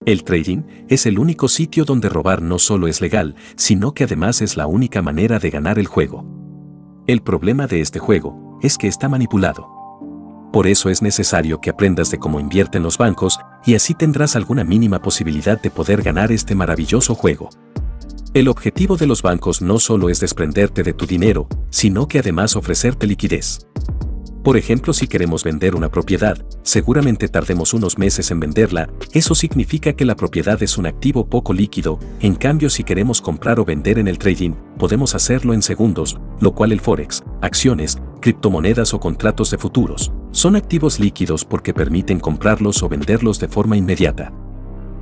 El trading es el único sitio donde robar no solo es legal, sino que además es la única manera de ganar el juego. El problema de este juego es que está manipulado. Por eso es necesario que aprendas de cómo invierten los bancos y así tendrás alguna mínima posibilidad de poder ganar este maravilloso juego. El objetivo de los bancos no solo es desprenderte de tu dinero, sino que además ofrecerte liquidez. Por ejemplo, si queremos vender una propiedad, seguramente tardemos unos meses en venderla, eso significa que la propiedad es un activo poco líquido, en cambio si queremos comprar o vender en el trading, podemos hacerlo en segundos, lo cual el forex, acciones, criptomonedas o contratos de futuros, son activos líquidos porque permiten comprarlos o venderlos de forma inmediata.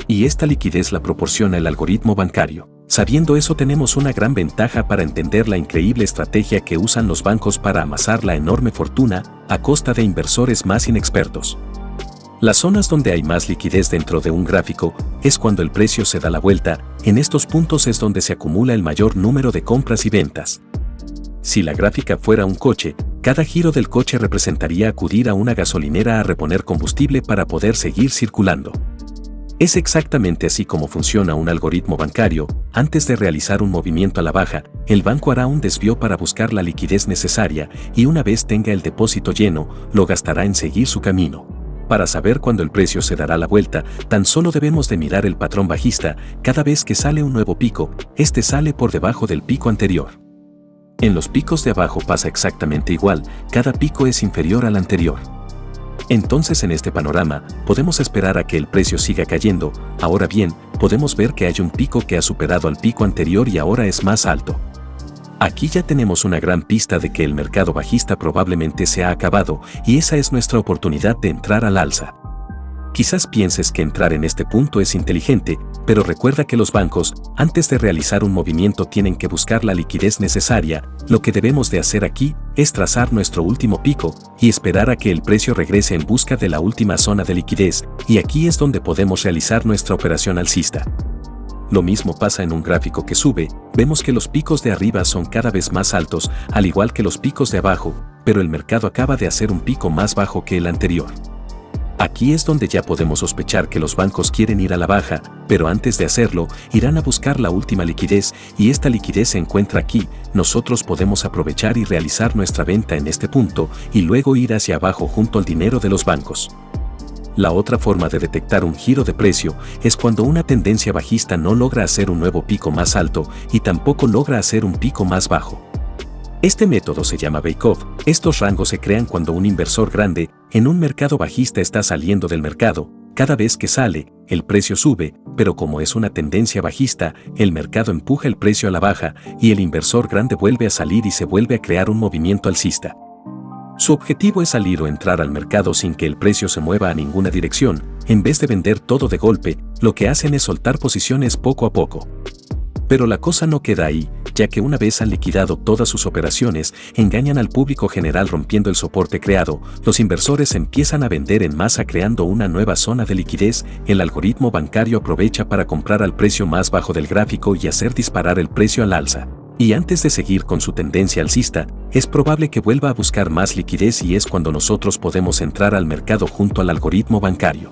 Y esta liquidez la proporciona el algoritmo bancario. Sabiendo eso tenemos una gran ventaja para entender la increíble estrategia que usan los bancos para amasar la enorme fortuna a costa de inversores más inexpertos. Las zonas donde hay más liquidez dentro de un gráfico es cuando el precio se da la vuelta, en estos puntos es donde se acumula el mayor número de compras y ventas. Si la gráfica fuera un coche, cada giro del coche representaría acudir a una gasolinera a reponer combustible para poder seguir circulando. Es exactamente así como funciona un algoritmo bancario. Antes de realizar un movimiento a la baja, el banco hará un desvío para buscar la liquidez necesaria y una vez tenga el depósito lleno, lo gastará en seguir su camino. Para saber cuándo el precio se dará la vuelta, tan solo debemos de mirar el patrón bajista. Cada vez que sale un nuevo pico, este sale por debajo del pico anterior. En los picos de abajo pasa exactamente igual, cada pico es inferior al anterior. Entonces en este panorama, podemos esperar a que el precio siga cayendo. Ahora bien, podemos ver que hay un pico que ha superado al pico anterior y ahora es más alto. Aquí ya tenemos una gran pista de que el mercado bajista probablemente se ha acabado y esa es nuestra oportunidad de entrar al alza. Quizás pienses que entrar en este punto es inteligente, pero recuerda que los bancos, antes de realizar un movimiento tienen que buscar la liquidez necesaria. Lo que debemos de hacer aquí es trazar nuestro último pico y esperar a que el precio regrese en busca de la última zona de liquidez, y aquí es donde podemos realizar nuestra operación alcista. Lo mismo pasa en un gráfico que sube, vemos que los picos de arriba son cada vez más altos, al igual que los picos de abajo, pero el mercado acaba de hacer un pico más bajo que el anterior. Aquí es donde ya podemos sospechar que los bancos quieren ir a la baja, pero antes de hacerlo, irán a buscar la última liquidez y esta liquidez se encuentra aquí. Nosotros podemos aprovechar y realizar nuestra venta en este punto y luego ir hacia abajo junto al dinero de los bancos. La otra forma de detectar un giro de precio es cuando una tendencia bajista no logra hacer un nuevo pico más alto y tampoco logra hacer un pico más bajo. Este método se llama bake-off. Estos rangos se crean cuando un inversor grande en un mercado bajista está saliendo del mercado. Cada vez que sale, el precio sube, pero como es una tendencia bajista, el mercado empuja el precio a la baja y el inversor grande vuelve a salir y se vuelve a crear un movimiento alcista. Su objetivo es salir o entrar al mercado sin que el precio se mueva a ninguna dirección. En vez de vender todo de golpe, lo que hacen es soltar posiciones poco a poco. Pero la cosa no queda ahí, ya que una vez han liquidado todas sus operaciones, engañan al público general rompiendo el soporte creado, los inversores empiezan a vender en masa creando una nueva zona de liquidez, el algoritmo bancario aprovecha para comprar al precio más bajo del gráfico y hacer disparar el precio al alza. Y antes de seguir con su tendencia alcista, es probable que vuelva a buscar más liquidez y es cuando nosotros podemos entrar al mercado junto al algoritmo bancario.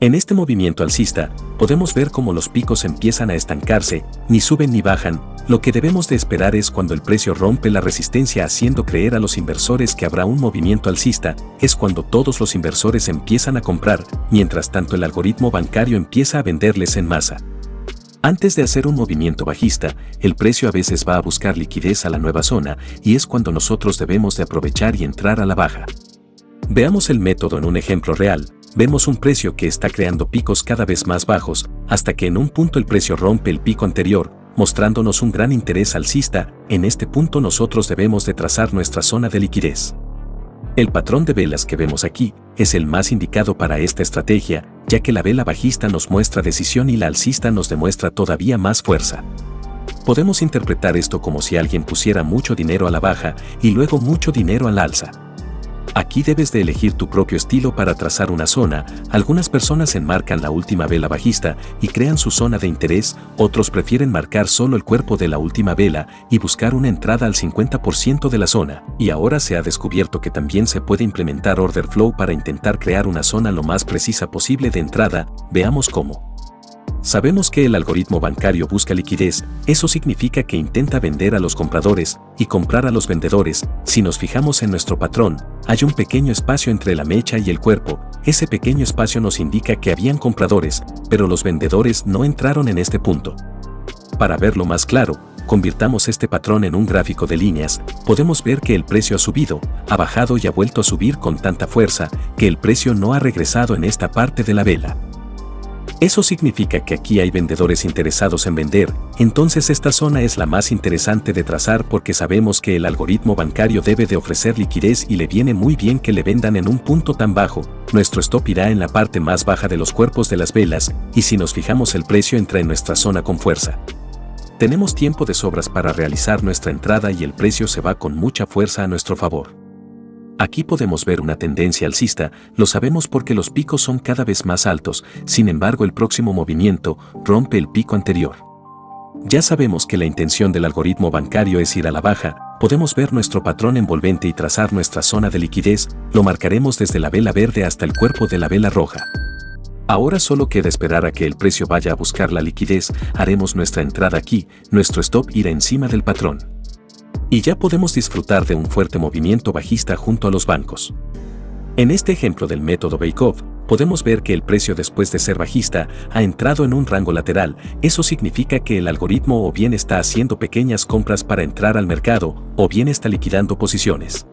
En este movimiento alcista, podemos ver cómo los picos empiezan a estancarse, ni suben ni bajan. Lo que debemos de esperar es cuando el precio rompe la resistencia haciendo creer a los inversores que habrá un movimiento alcista, es cuando todos los inversores empiezan a comprar, mientras tanto el algoritmo bancario empieza a venderles en masa. Antes de hacer un movimiento bajista, el precio a veces va a buscar liquidez a la nueva zona y es cuando nosotros debemos de aprovechar y entrar a la baja. Veamos el método en un ejemplo real. Vemos un precio que está creando picos cada vez más bajos, hasta que en un punto el precio rompe el pico anterior, mostrándonos un gran interés alcista. En este punto nosotros debemos de trazar nuestra zona de liquidez. El patrón de velas que vemos aquí es el más indicado para esta estrategia, ya que la vela bajista nos muestra decisión y la alcista nos demuestra todavía más fuerza. Podemos interpretar esto como si alguien pusiera mucho dinero a la baja y luego mucho dinero al alza. Aquí debes de elegir tu propio estilo para trazar una zona. Algunas personas enmarcan la última vela bajista y crean su zona de interés, otros prefieren marcar solo el cuerpo de la última vela y buscar una entrada al 50% de la zona. Y ahora se ha descubierto que también se puede implementar order flow para intentar crear una zona lo más precisa posible de entrada. Veamos cómo. Sabemos que el algoritmo bancario busca liquidez, eso significa que intenta vender a los compradores y comprar a los vendedores. Si nos fijamos en nuestro patrón, hay un pequeño espacio entre la mecha y el cuerpo. Ese pequeño espacio nos indica que habían compradores, pero los vendedores no entraron en este punto. Para verlo más claro, convirtamos este patrón en un gráfico de líneas. Podemos ver que el precio ha subido, ha bajado y ha vuelto a subir con tanta fuerza que el precio no ha regresado en esta parte de la vela. Eso significa que aquí hay vendedores interesados en vender, entonces esta zona es la más interesante de trazar porque sabemos que el algoritmo bancario debe de ofrecer liquidez y le viene muy bien que le vendan en un punto tan bajo. Nuestro stop irá en la parte más baja de los cuerpos de las velas, y si nos fijamos el precio entra en nuestra zona con fuerza. Tenemos tiempo de sobras para realizar nuestra entrada y el precio se va con mucha fuerza a nuestro favor. Aquí podemos ver una tendencia alcista, lo sabemos porque los picos son cada vez más altos, sin embargo el próximo movimiento rompe el pico anterior. Ya sabemos que la intención del algoritmo bancario es ir a la baja, podemos ver nuestro patrón envolvente y trazar nuestra zona de liquidez, lo marcaremos desde la vela verde hasta el cuerpo de la vela roja. Ahora solo queda esperar a que el precio vaya a buscar la liquidez, haremos nuestra entrada aquí, nuestro stop irá encima del patrón. Y ya podemos disfrutar de un fuerte movimiento bajista junto a los bancos. En este ejemplo del método Bake-Off, podemos ver que el precio después de ser bajista ha entrado en un rango lateral. Eso significa que el algoritmo o bien está haciendo pequeñas compras para entrar al mercado, o bien está liquidando posiciones.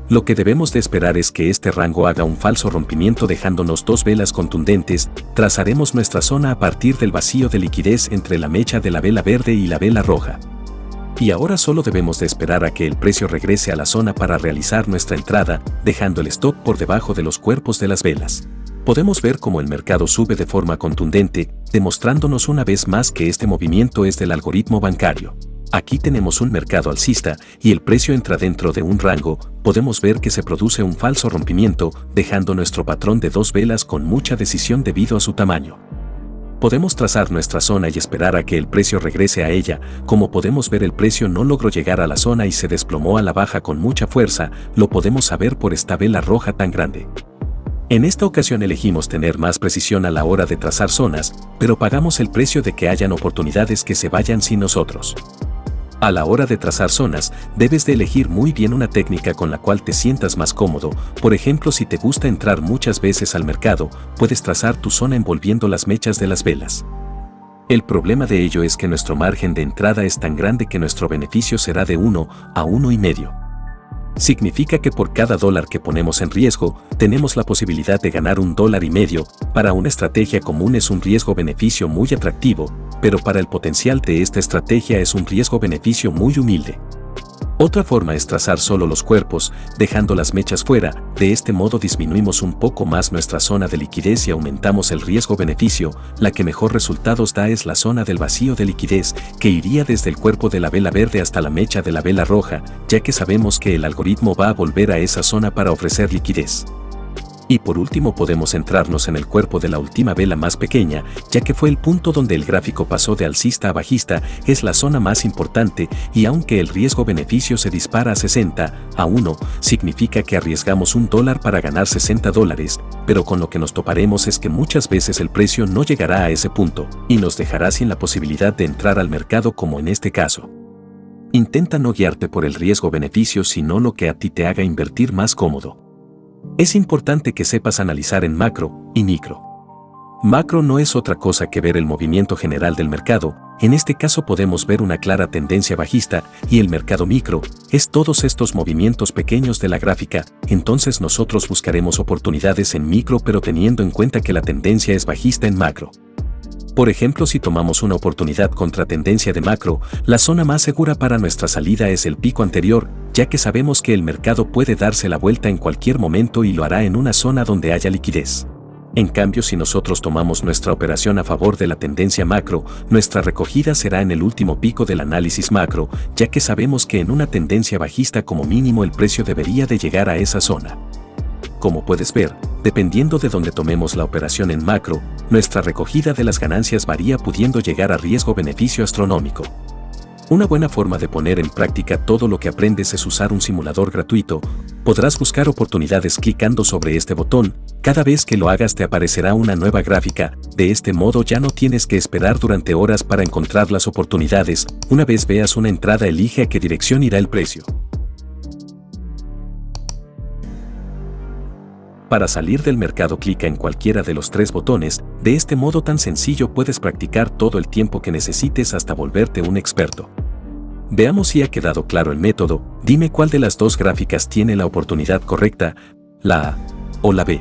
Lo que debemos de esperar es que este rango haga un falso rompimiento dejándonos dos velas contundentes. Trazaremos nuestra zona a partir del vacío de liquidez entre la mecha de la vela verde y la vela roja. Y ahora solo debemos de esperar a que el precio regrese a la zona para realizar nuestra entrada, dejando el stop por debajo de los cuerpos de las velas. Podemos ver cómo el mercado sube de forma contundente, demostrándonos una vez más que este movimiento es del algoritmo bancario. Aquí tenemos un mercado alcista y el precio entra dentro de un rango. Podemos ver que se produce un falso rompimiento, dejando nuestro patrón de dos velas con mucha decisión debido a su tamaño. Podemos trazar nuestra zona y esperar a que el precio regrese a ella. Como podemos ver, el precio no logró llegar a la zona y se desplomó a la baja con mucha fuerza, lo podemos saber por esta vela roja tan grande. En esta ocasión elegimos tener más precisión a la hora de trazar zonas, pero pagamos el precio de que hayan oportunidades que se vayan sin nosotros. A la hora de trazar zonas, debes de elegir muy bien una técnica con la cual te sientas más cómodo. Por ejemplo, si te gusta entrar muchas veces al mercado, puedes trazar tu zona envolviendo las mechas de las velas. El problema de ello es que nuestro margen de entrada es tan grande que nuestro beneficio será de 1 a 1,5. Significa que por cada dólar que ponemos en riesgo, tenemos la posibilidad de ganar $1,5. Para una estrategia común es un riesgo-beneficio muy atractivo, pero para el potencial de esta estrategia es un riesgo-beneficio muy humilde. Otra forma es trazar solo los cuerpos, dejando las mechas fuera. De este modo disminuimos un poco más nuestra zona de liquidez y aumentamos el riesgo-beneficio. La que mejor resultados da es la zona del vacío de liquidez, que iría desde el cuerpo de la vela verde hasta la mecha de la vela roja, ya que sabemos que el algoritmo va a volver a esa zona para ofrecer liquidez. Y por último podemos centrarnos en el cuerpo de la última vela más pequeña, ya que fue el punto donde el gráfico pasó de alcista a bajista, es la zona más importante, y aunque el riesgo-beneficio se dispara a 60 a 1, significa que arriesgamos $1 para ganar $60, pero con lo que nos toparemos es que muchas veces el precio no llegará a ese punto, y nos dejará sin la posibilidad de entrar al mercado como en este caso. Intenta no guiarte por el riesgo-beneficio sino lo que a ti te haga invertir más cómodo. Es importante que sepas analizar en macro y micro. Macro no es otra cosa que ver el movimiento general del mercado. En este caso podemos ver una clara tendencia bajista, y el mercado micro es todos estos movimientos pequeños de la gráfica. Entonces nosotros buscaremos oportunidades en micro pero teniendo en cuenta que la tendencia es bajista en macro. Por ejemplo, si tomamos una oportunidad contra tendencia de macro, la zona más segura para nuestra salida es el pico anterior, ya que sabemos que el mercado puede darse la vuelta en cualquier momento y lo hará en una zona donde haya liquidez. En cambio, si nosotros tomamos nuestra operación a favor de la tendencia macro, nuestra recogida será en el último pico del análisis macro, ya que sabemos que en una tendencia bajista como mínimo el precio debería de llegar a esa zona. Como puedes ver, dependiendo de donde tomemos la operación en macro, nuestra recogida de las ganancias varía pudiendo llegar a riesgo-beneficio astronómico. Una buena forma de poner en práctica todo lo que aprendes es usar un simulador gratuito. Podrás buscar oportunidades clicando sobre este botón. Cada vez que lo hagas te aparecerá una nueva gráfica. De este modo ya no tienes que esperar durante horas para encontrar las oportunidades. Una vez veas una entrada, elige a qué dirección irá el precio. Para salir del mercado, clica en cualquiera de los 3 botones. De este modo tan sencillo puedes practicar todo el tiempo que necesites hasta volverte un experto. Veamos si ha quedado claro el método. Dime cuál de las 2 gráficas tiene la oportunidad correcta, la A o la B.